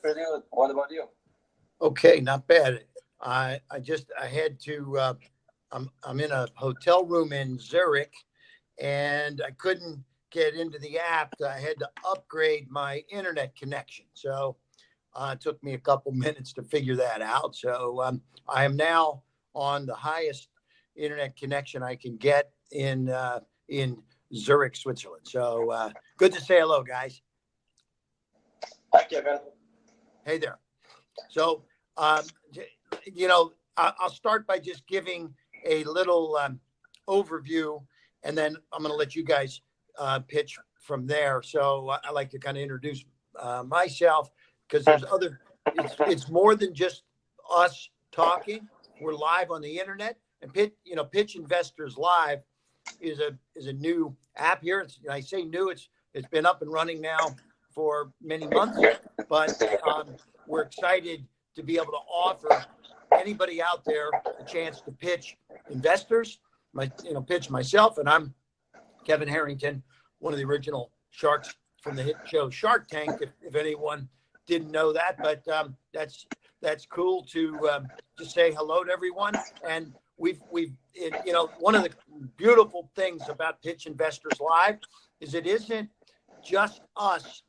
pretty good. What about you? Okay, not bad. I had to. I'm in a hotel room in Zurich, and I couldn't get into the app. I had to upgrade my internet connection, so it took me a couple minutes to figure that out. So I am now on the highest internet connection I can get in Zurich, Switzerland. So good to say hello, guys. Hi, Kevin. Hey there. So, I'll start by just giving a little overview, and then I'm going to let you guys pitch from there. So I like to kind of introduce myself, because there's it's more than just us talking. We're live on the internet, and Pitch Investors Live is a new app here. I say new, it's been up and running now for many months, but we're excited to be able to offer anybody out there a chance to pitch investors, pitch myself. And I'm Kevin Harrington, one of the original sharks from the hit show Shark Tank, if anyone didn't know that. But that's cool to just say hello to everyone. And we've one of the beautiful things about Pitch Investors Live is it isn't just us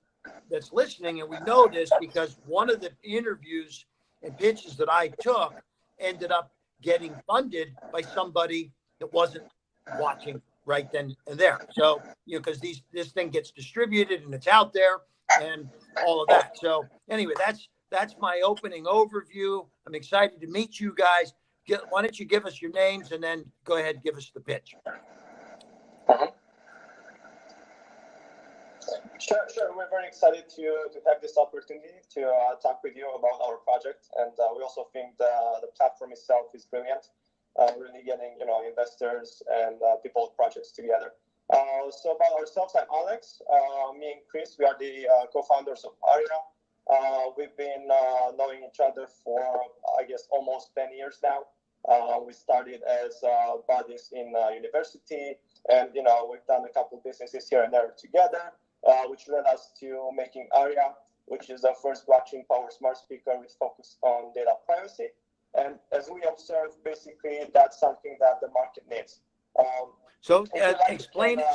that's listening, and we know this because one of the interviews and pitches that I took ended up getting funded by somebody that wasn't watching right then and there. So, because this thing gets distributed and it's out there and all of that. So anyway, that's my opening overview. I'm excited to meet you guys. Why don't you give us your names and then go ahead and give us the pitch. Sure. We're very excited to have this opportunity to talk with you about our project, and we also think the platform itself is brilliant. Really getting investors and people with projects together. So about ourselves, I'm Alex. Me and Chris, we are the co-founders of Aryia. We've been knowing each other for I guess almost 10 years now. We started as buddies in university, and we've done a couple businesses here and there together. Which led us to making Ariya, which is the first blockchain-powered smart speaker with focus on data privacy. And as we observe, basically, that's something that the market needs. So explain it.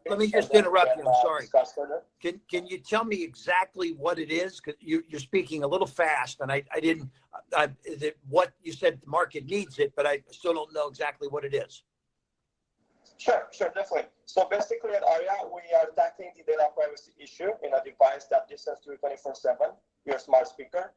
Let me just interrupt you. I'm sorry. Can you tell me exactly what it is? Because you're speaking a little fast, and I didn't. What you said, the market needs it, but I still don't know exactly what it is. Sure, definitely. So basically at Aryia, we are tackling the data privacy issue in a device that listens to you 24/7, your smart speaker.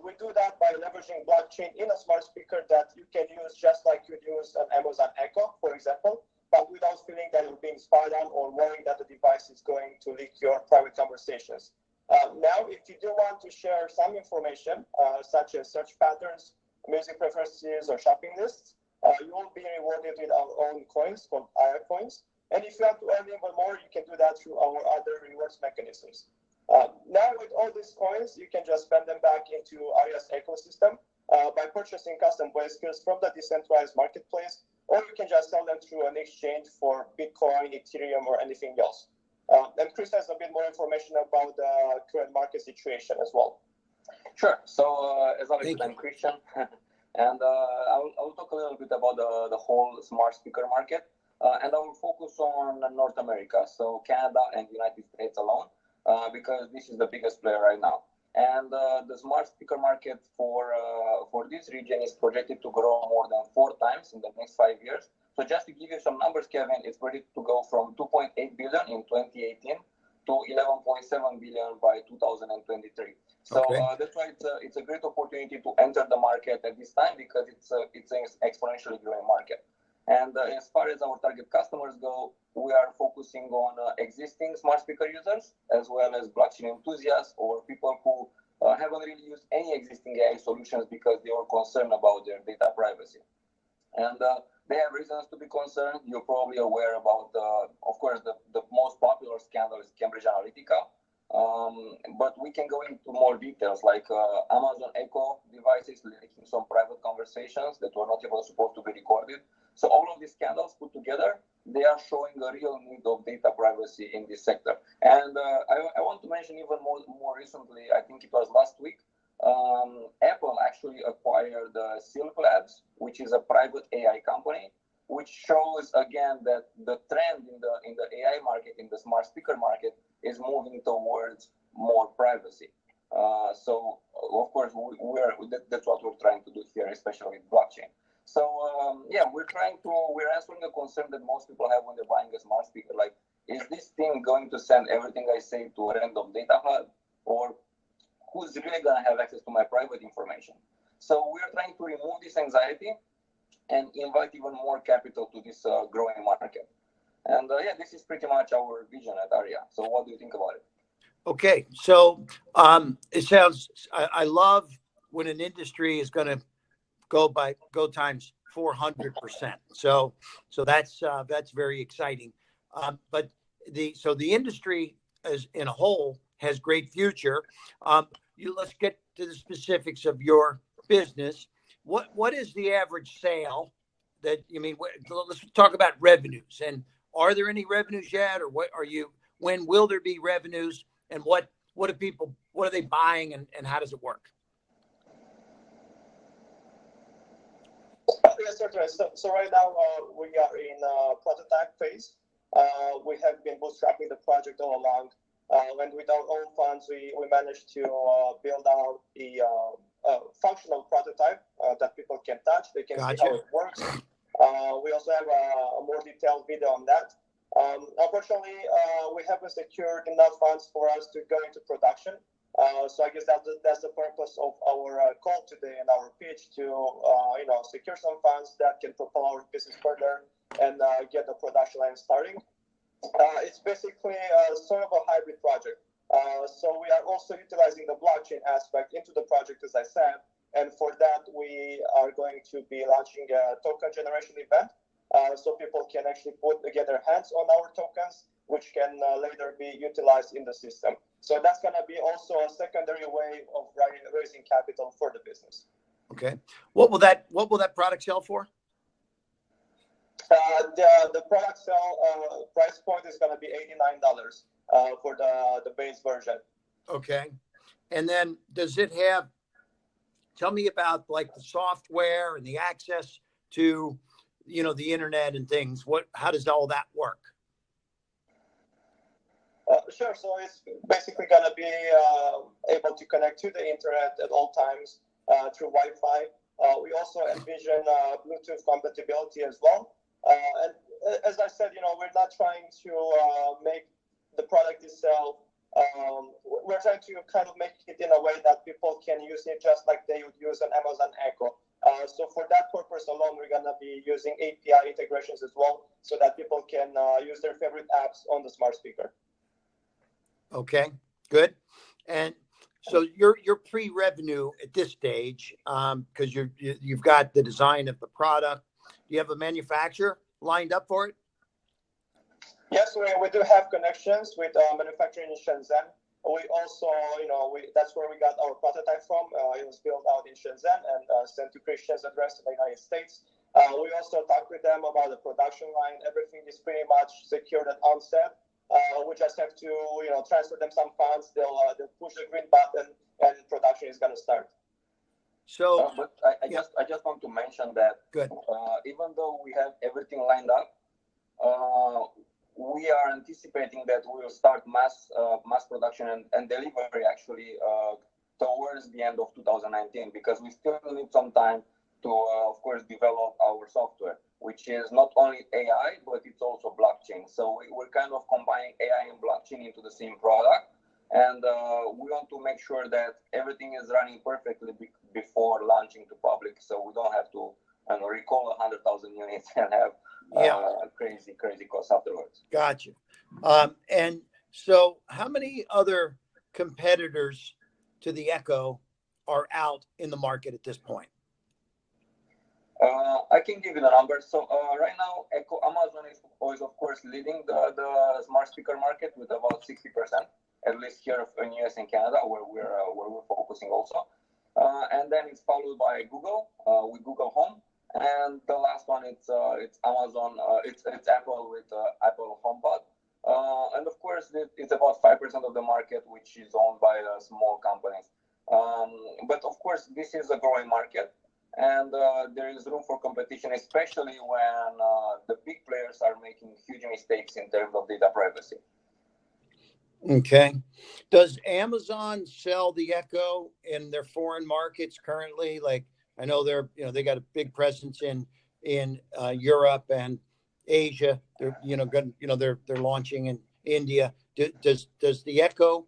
We do that by leveraging blockchain in a smart speaker that you can use just like you'd use an Amazon Echo, for example, but without feeling that you're being spied on or worrying that the device is going to leak your private conversations. Now, if you do want to share some information, such as search patterns, music preferences, or shopping lists, you will be rewarded with our own coins called Aryia coins. And if you want to earn even more, you can do that through our other rewards mechanisms. Now, with all these coins, you can just spend them back into Arya's ecosystem by purchasing custom voice skills from the decentralized marketplace, or you can just sell them through an exchange for Bitcoin, Ethereum, or anything else. And Chris has a bit more information about the current market situation as well. Sure. So, as always, I'm Christian. And I will talk a little bit about the whole smart speaker market, and I will focus on North America, so Canada and United States alone, because this is the biggest player right now. And the smart speaker market for this region is projected to grow more than 4 times in the next 5 years. So just to give you some numbers, Kevin, it's projected to go from 2.8 billion in 2018 to 11.7 billion by 2023. So that's why it's a great opportunity to enter the market at this time, because it's an exponentially growing market. And as far as our target customers go, we are focusing on existing smart speaker users, as well as blockchain enthusiasts or people who haven't really used any existing AI solutions because they were concerned about their data privacy. And they have reasons to be concerned. You're probably aware about, of course, the most popular scandal is Cambridge Analytica. But we can go into more details, like Amazon Echo devices leaking some private conversations that were not even supposed to be recorded. So all of these scandals put together, they are showing a real need of data privacy in this sector. And I want to mention even more recently, I think it was last week, Apple actually acquired Silk Labs, which is a private AI company, which shows again that the trend in the AI market, in the smart speaker market, is moving towards more privacy. So of course that's what we're trying to do here, especially with blockchain. So we're answering a concern that most people have when they're buying a smart speaker. Like, is this thing going to send everything I say to a random data hub, or who's really going to have access to my private information? So we're trying to remove this anxiety and invite even more capital to this growing market. And this is pretty much our vision at Aryia. So what do you think about it? Okay, so it sounds, I love when an industry is going to go times 400%. So that's very exciting. But the industry as in a whole has great future. Let's get to the specifics of your business. What is the average sale that let's talk about revenues, and are there any revenues yet, or when will there be revenues, and what are they buying, and how does it work? Yes, certainly. So right now we are in prototype phase. We have been bootstrapping the project all along. And with our own funds, we managed to build out the functional prototype that people can touch. They can see how it works. We also have a more detailed video on that. Unfortunately, we haven't secured enough funds for us to go into production. So I guess that's the purpose of our call today and our pitch to secure some funds that can propel our business further and get the production line starting. It's basically sort of a hybrid project. So we are also utilizing the blockchain aspect into the project, as I said. And for that, we are going to be launching a token generation event. So people can actually get their hands on our tokens, which can later be utilized in the system. So that's going to be also a secondary way of raising capital for the business. Okay. What will that product sell for? The product sell price point is going to be $89 for the base version. Okay. And then does it have, tell me about like the software and the access to, the internet and things. How does all that work? Sure. So it's basically going to be able to connect to the internet at all times through Wi-Fi. We also envision Bluetooth compatibility as well. And as I said, we're not trying to make the product itself. We're trying to kind of make it in a way that people can use it just like they would use an Amazon Echo. So for that purpose alone, we're going to be using API integrations as well, so that people can use their favorite apps on the smart speaker. Okay, good. And so your pre-revenue at this stage, because you've got the design of the product. Do you have a manufacturer lined up for it? Yes, we do have connections with manufacturing in Shenzhen. We also, that's where we got our prototype from. It was built out in Shenzhen and sent to Christian's address in the United States. We also talked with them about the production line. Everything is pretty much secured at onset. We just have to, transfer them some funds. They'll push the green button, and production is going to start. So, but I just want to mention that even though we have everything lined up, we are anticipating that we will start mass production and delivery actually towards the end of 2019, because we still need some time to, of course, develop our software, which is not only AI, but it's also blockchain. So we're kind of combining AI and blockchain into the same product. And we want to make sure that everything is running perfectly before launching to public, so we don't have to recall 100,000 units and have crazy costs afterwards. Gotcha. And so how many other competitors to the Echo are out in the market at this point? I can give you the numbers. So right now, Amazon is of course leading the smart speaker market with about 60%, at least here in US and Canada, where we're focusing also. And then it's followed by Google with Google Home. And the last one, it's Amazon. It's Apple with Apple HomePod. And of course, it's about 5% of the market, which is owned by small companies. But of course, this is a growing market, and there is room for competition, especially when the big players are making huge mistakes in terms of data privacy. Okay. Does Amazon sell the Echo in their foreign markets currently? Like, I know they got a big presence in Europe and Asia. They're they're launching in India. Does the Echo,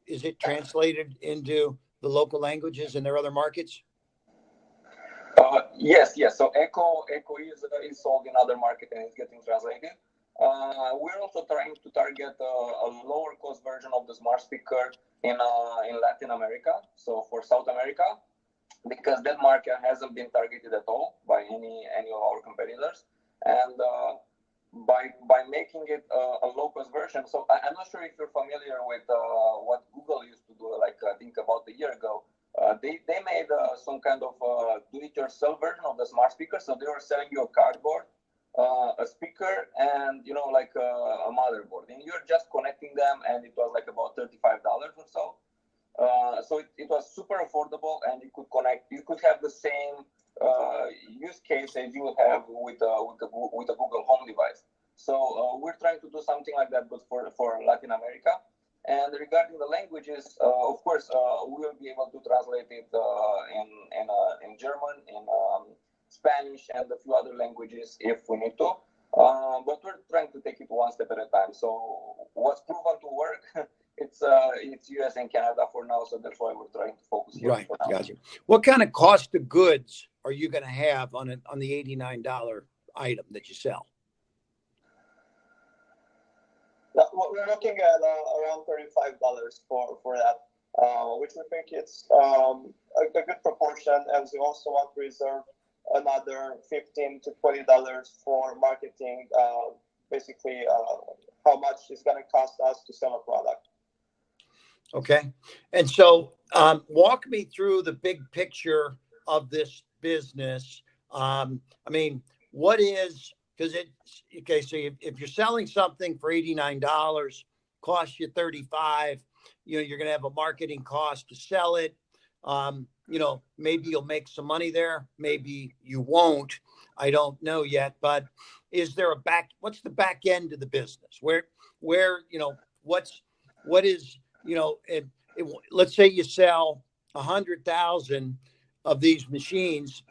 is it translated into the local languages in their other markets? Yes. So Echo is sold in other markets and is getting translated. We're also trying to target a lower cost version of the smart speaker in Latin America, so for South America, because that market hasn't been targeted at all by any of our competitors, and by making it a low cost version. So I'm not sure if you're familiar with what Google used to do, like I think about a year ago. They made some kind of do-it-yourself version of the smart speaker. So they were selling you a cardboard, a speaker, and like a motherboard, and you're just connecting them, and it was like about $35 or so. So it was super affordable, and you could connect. You could have the same use case as you would have with a Google Home device. So we're trying to do something like that, but for Latin America. And regarding the languages, of course, we will be able to translate it in German, in Spanish, and a few other languages if we need to. But we're trying to take it one step at a time. So what's proven to work, it's US and Canada for now. So that's why we're trying to focus here. Right, gotcha. What kind of cost of goods are you going to have on the $89 item that you sell? We're looking at around $35 for that, which we think it's a good proportion, and we also want to reserve another $15 to $20 for marketing, basically how much it's going to cost us to sell a product. Okay. And so walk me through the big picture of this business. I mean, what is... Because okay, so if you're selling something for $89, costs you $35, you're going to have a marketing cost to sell it. Maybe you'll make some money there. Maybe you won't. I don't know yet. But is there what's the back end of the business? Where what is, let's say you sell 100,000 of these machines,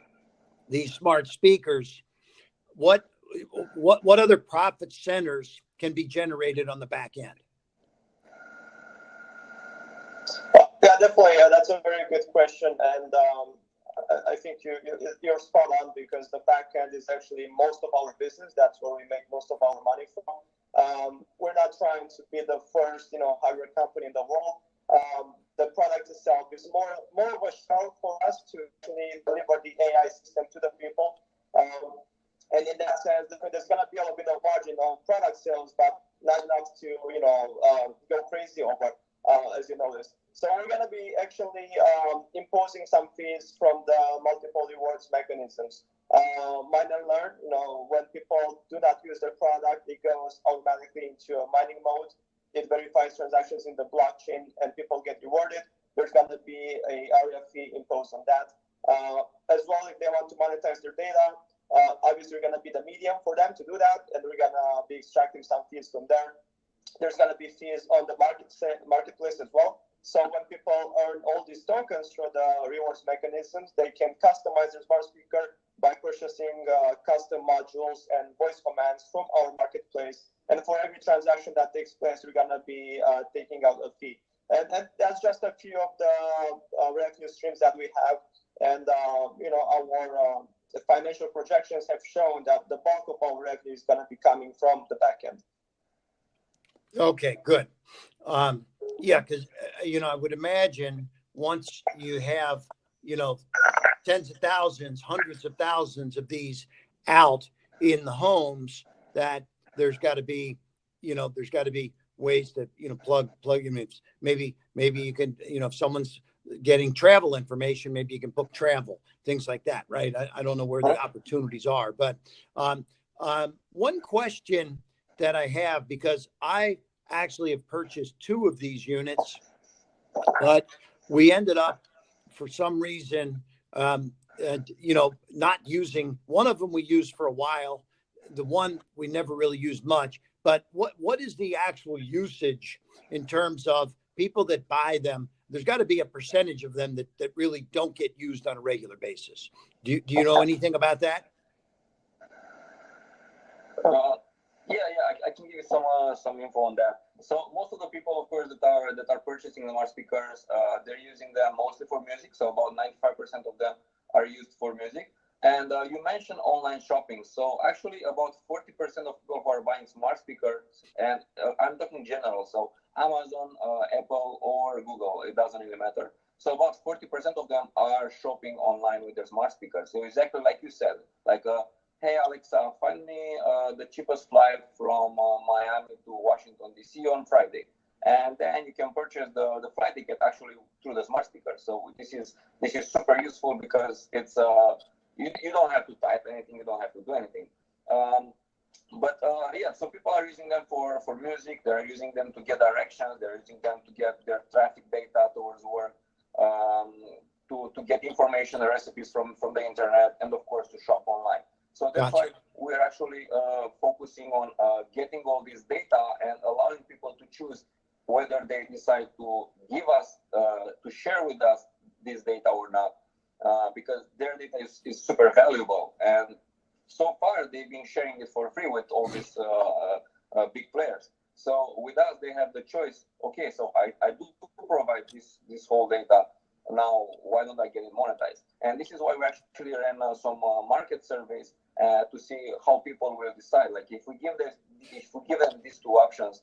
these smart speakers, what other profit centers can be generated on the back end? Yeah, definitely. That's a very good question, and I think you're spot on, because the back end is actually most of our business. That's where we make most of our money from. We're not trying to be the first, hardware company in the world. The product itself is more of a show for us to actually deliver the AI system to the people. And in that sense, there's going to be a little bit of margin on product sales, but not enough to, go crazy over, as you noticed. So we're going to be actually imposing some fees from the multiple rewards mechanisms. Mine and learn, when people do not use their product, it goes automatically into a mining mode. It verifies transactions in the blockchain, and people get rewarded. There's going to be a Aryia fee imposed on that. As well, if they want to monetize their data, obviously, we're going to be the medium for them to do that, and we're going to be extracting some fees from there. There's going to be fees on the marketplace as well. So when people earn all these tokens through the rewards mechanisms, they can customize their smart speaker by purchasing custom modules and voice commands from our marketplace. And for every transaction that takes place, we're going to be taking out a fee. And that's just a few of the revenue streams that we have. And, our the financial projections have shown that the bulk of our revenue is going to be coming from the back end. Okay, good. Yeah, because, I would imagine once you have, tens of thousands, hundreds of thousands of these out in the homes, that there's got to be, ways that, plug in. Maybe you can, if someone's getting travel information, maybe you can book travel, things like that, right? I don't know where the opportunities are, but one question that I have, because I actually have purchased 2 of these units, but we ended up, for some reason, not using one of them. We used for a while. The one we never really used much. But what is the actual usage in terms of people that buy them? There's got to be a percentage of them that really don't get used on a regular basis. Do you know anything about that? I can give you some info on that. So most of the people, of course, that are purchasing the smart speakers, they're using them mostly for music. So about 95% of them are used for music. And you mentioned online shopping. So actually, about 40% of people who are buying smart speakers, and I'm talking general, so Amazon, Apple, or Google, it doesn't really matter. So about 40% of them are shopping online with their smart speakers. So exactly like you said, like, hey, Alexa, find me the cheapest flight from Miami to Washington, D.C. on Friday. And then you can purchase the flight ticket actually through the smart speaker. So this is super useful because it's you don't have to type anything, you don't have to do anything. So people are using them for music. They're using them to get directions. They're using them to get their traffic data towards work, to get information and recipes from the internet, and of course to shop online. So that's why we're actually focusing on getting all this data and allowing people to choose whether they decide to give us, to share with us this data or not, because their data is super valuable. And so far, they've been sharing it for free with all these big players. So with us, they have the choice. Okay, so I do provide this whole data. Now, why don't I get it monetized? And this is why we actually ran some market surveys to see how people will decide. Like, if we give them these 2 options,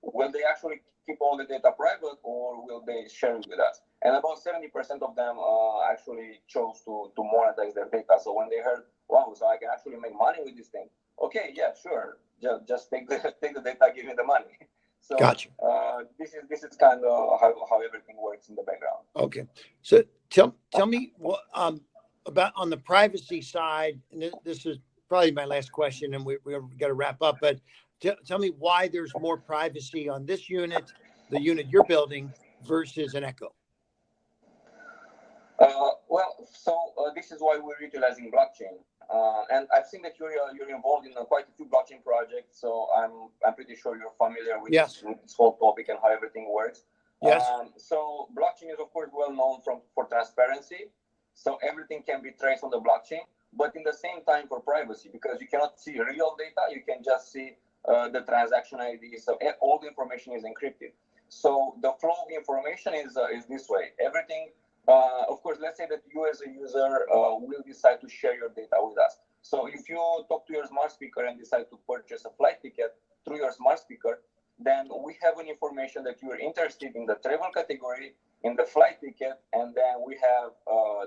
will they actually keep all the data private, or will they share it with us? And about 70% of them actually chose to monetize their data. So when they heard, wow, so I can actually make money with this thing. Okay, yeah, sure. Just take the data, give me the money. So gotcha. This is kind of how everything works in the background. Okay. So tell me what, about on the privacy side, and this is probably my last question, and we've got to wrap up, but tell me why there's more privacy on this unit, the unit you're building, versus an Echo. This is why we're utilizing blockchain, and I've seen that you're involved in quite a few blockchain projects. So I'm pretty sure you're familiar with this whole topic and how everything works. Yes. So blockchain is of course well known for transparency. So everything can be traced on the blockchain, but in the same time for privacy, because you cannot see real data, you can just see the transaction ID. So all the information is encrypted. So the flow of information is this way. Everything. Of course, let's say that you as a user will decide to share your data with us. So if you talk to your smart speaker and decide to purchase a flight ticket through your smart speaker, then we have an information that you are interested in the travel category, in the flight ticket, and then we have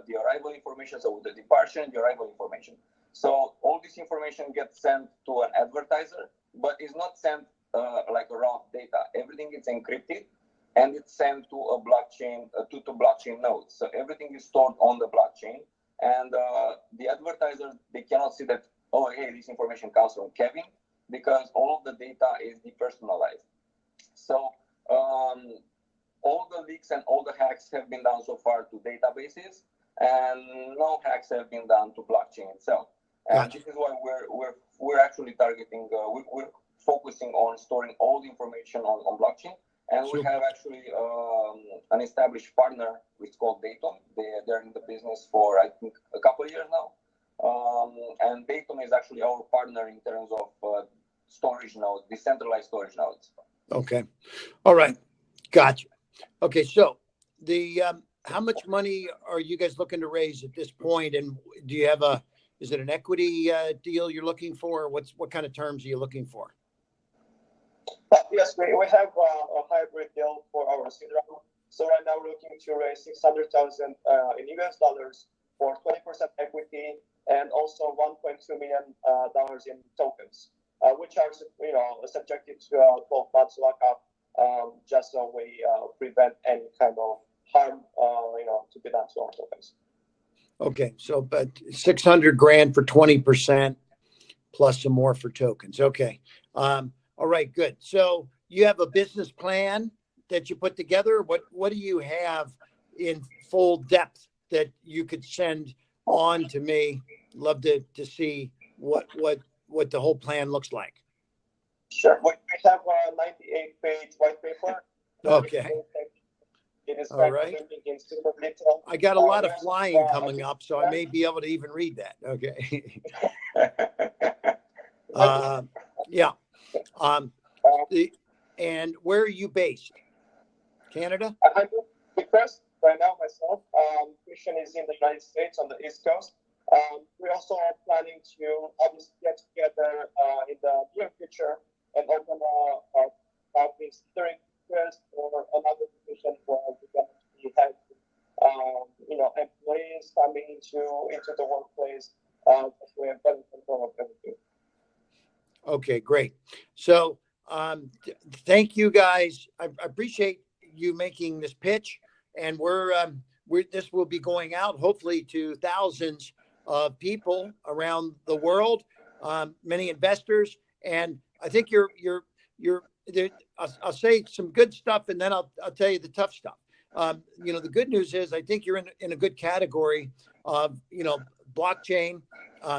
the arrival information, so the departure and the arrival information. So all this information gets sent to an advertiser, but it's not sent like raw data. Everything is encrypted. And it's sent to a blockchain, to blockchain nodes. So everything is stored on the blockchain. And the advertisers, they cannot see that, oh, hey, this information comes from Kevin, because all of the data is depersonalized. So all the leaks and all the hacks have been done so far to databases, and no hacks have been done to blockchain itself. And this is why we're actually targeting, we're focusing on storing all the information on blockchain. And we have actually an established partner, which is called Datum. They're in the business for, I think, a couple of years now. And Datum is actually our partner in terms of storage nodes, decentralized storage nodes. Okay. All right. Gotcha. Okay. So how much money are you guys looking to raise at this point? And do you have is it an equity deal you're looking for? What kind of terms are you looking for? Yes, we have a hybrid deal for our seed round. So right now we're looking to raise $600,000 in US dollars for 20% equity and also $1.2 million in tokens, which are subjected to 12 months lockup, just so we prevent any kind of harm, to be done to our tokens. Okay, so but 600 grand for 20% plus some more for tokens. Okay, all right, good. So you have a business plan that you put together. What do you have in full depth that you could send on to me? Love to see what the whole plan looks like. Sure. We have a 98-page white paper. Okay. It is all right. In super detail. I got a lot of flying coming up, so I may be able to even read that. Okay. Yeah. And where are you based? Canada? I'm depressed right now myself. Mission is in the United States on the East Coast. We also are planning to obviously get together in the near future and open our office during Christmas or another position where we're going to be having employees coming into the workplace. We have better control of everything. Okay, great. So thank you guys. I appreciate you making this pitch, and this will be going out hopefully to thousands of people around the world, many investors, and I think you're I'll say some good stuff, and then I'll tell you the tough stuff. The good news is I think you're in a good category of blockchain,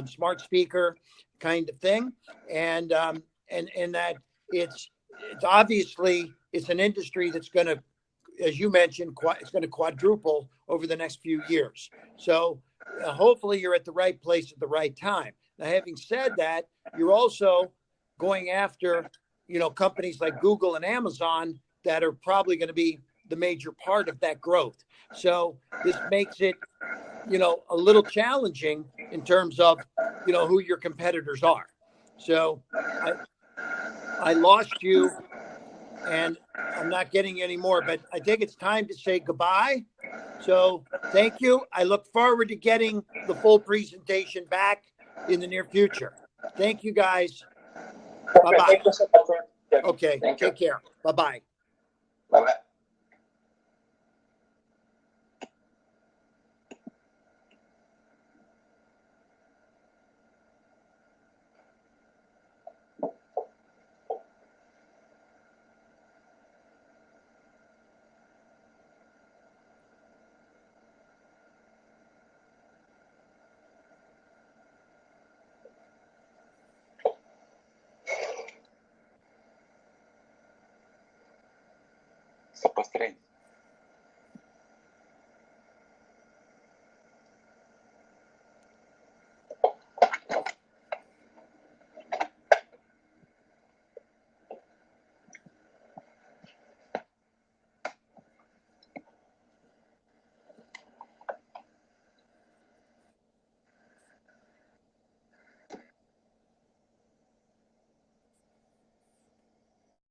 smart speaker kind of thing, and that it's obviously it's an industry that's going to, as you mentioned, it's going to quadruple over the next few years. So hopefully you're at the right place at the right time. Now, having said that, you're also going after companies like Google and Amazon that are probably going to be the major part of that growth. So this makes it a little challenging in terms of who your competitors are. So I lost you, and I'm not getting any more, but I think it's time to say goodbye. So thank you. I look forward to getting the full presentation back in the near future. Thank you, guys. Bye-bye. Thank you so much. Okay, take care. Bye-bye. Bye-bye. Să păstrezi.